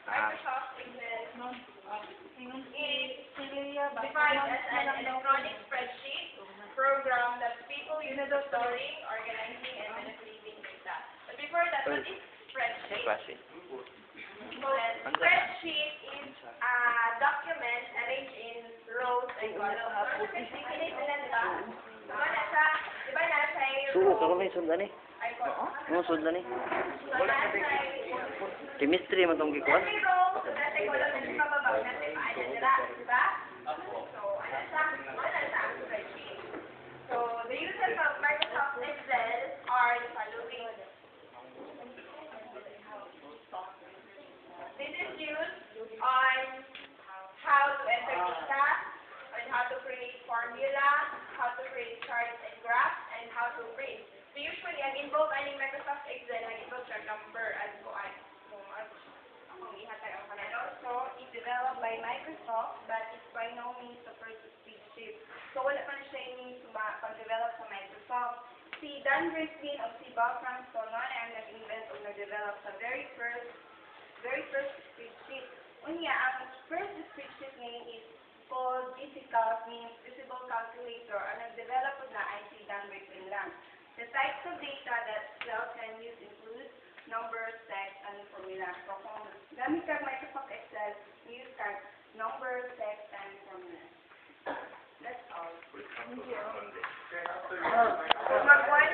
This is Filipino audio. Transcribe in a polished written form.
Microsoft Excel is defined as an electronic spreadsheet program that people use for storing, organizing, and manipulating data. But before that, what is spreadsheet? So, spreadsheet is a document arranged in rows and columns. So, definition nila, di ba? Di ba nasa Sulo, sulo may sunda ni. ay ko. Ano sunda ni? So, nasa Chemistry man tong gikuan. Every row, nasa column na sa babaw, nasa paano nila, di ba? So, ano sa spreadsheet? So, the users of Microsoft Excel are the following. This is used on how to enter data, on how to create formula, how to create charts and graphs, and how to print. So usually, ang involved ay Microsoft Excel, ang involved sa number at kuan. Kung ihatag ang kanalo. So, it's developed by Microsoft, but it's by no means the first spreadsheet. So, wala pa na siya yung pag-develop sa Microsoft. Si Dan Brisbane o si Bob Cranston, ang nag-invent o nag-develop sa very first spreadsheet. Unya, ang first spreadsheet ngayon is called visible calculator. Ang nag-develop na ay si Dan Brisbane lang. The types of data that Excel can use include numbers, text, and formula. So, kung gamit ka Microsoft Excel, use ka numbers, text, and formula. That's all. Thank you. Mag-one